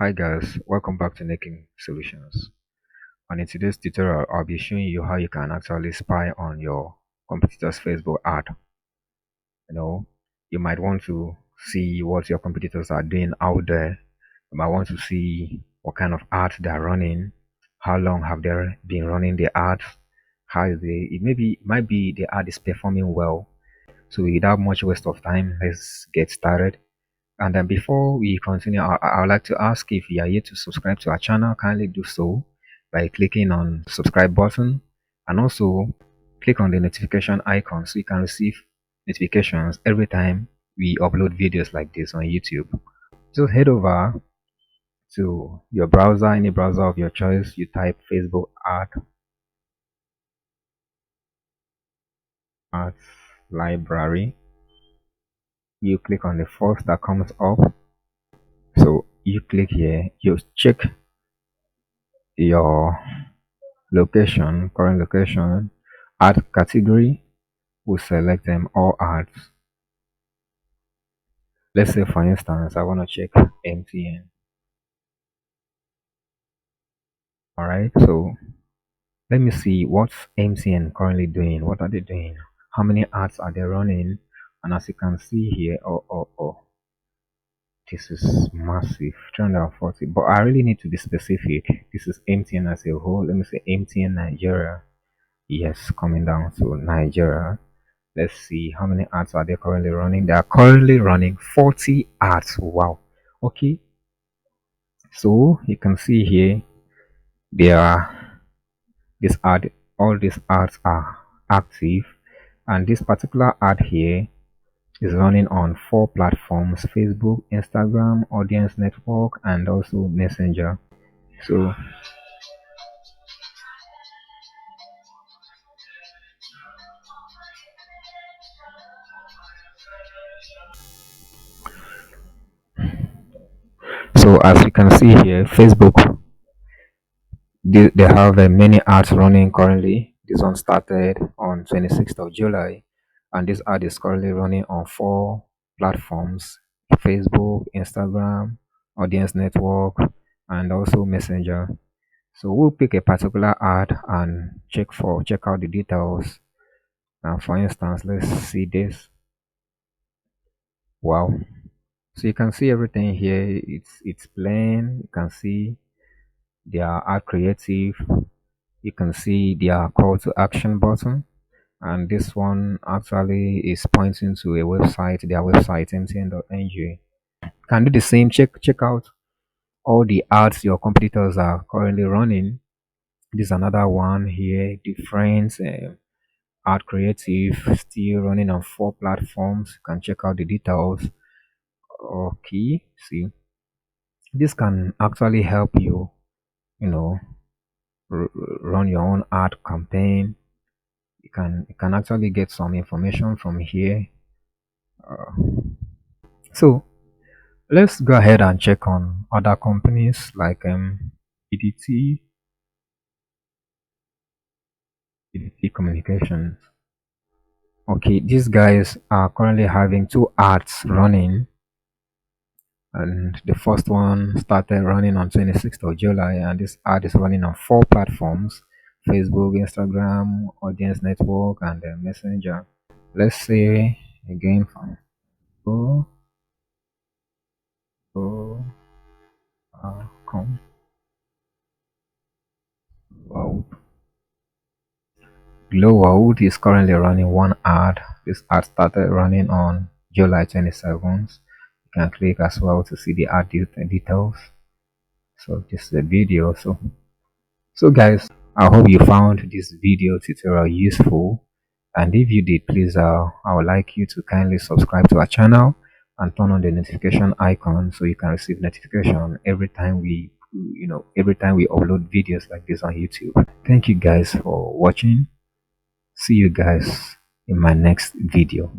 Hi guys, welcome back to Making Solutions. And in today's tutorial, I'll be showing you how you can actually spy on your competitor's Facebook ad. You know, you might want to see what your competitors are doing out there. You might want to see what kind of ads they're running, how long have they been running the ads, how is it might be the ad is performing well. So without much waste of time, let's get started. And then before we continue, I would like to ask if you are yet to subscribe to our channel, kindly do so by clicking on subscribe button and also click on the notification icon so you can receive notifications every time we upload videos like this on YouTube. Just head over to your browser, any browser of your choice. You type Facebook ads library. You click on the first that comes up. So you click here, you check your location, current location, ad category, we select them all ads. Let's say for instance, I want to check MTN. Alright, so let me see what's MTN currently doing. What are they doing? How many ads are they running? And as you can see here, this is massive, 340. But I really need to be specific. This is MTN as a whole. Let me say MTN Nigeria. Yes, coming down to Nigeria. Let's see how many ads are they currently running. They are currently running 40 ads. Wow. Okay, so you can see here they are this ad, all these ads are active, and this particular ad here is running on 4 platforms: Facebook, Instagram, Audience Network, and also Messenger. So as you can see here, Facebook, they have many ads running currently. This one started on 26th of July, and this ad is currently running on 4 platforms: Facebook, Instagram, Audience Network, and also Messenger. So we'll pick a particular ad and check out the details. Now, for instance, let's see this. Wow. So you can see everything here. It's plain. You can see their ad creative. You can see their call to action button, and this one actually is pointing to a website, their website, mtn.ng. Can do the same. Check out all the ads your competitors are currently running. This is another one here, different ad creative, still running on 4 platforms. You can check out the details. Okay, see, this can actually help you, you know, run your own ad campaign. You can actually get some information from here. So let's go ahead and check on other companies like EDT, EDT Communications. Okay, these guys are currently having 2 ads running, and the first one started running on 26th of July, and this ad is running on 4 platforms: Facebook, Instagram, Audience Network, and Messenger. Let's say again from go go come out. Glowworld is currently running 1 ad. This ad started running on July 27th. You can click as well to see the ad details. So this is a video. So guys, I hope you found this video tutorial useful, and if you did, please I would like you to kindly subscribe to our channel and turn on the notification icon so you can receive notification every time we upload videos like this on YouTube. Thank you guys for watching. See you guys in my next video.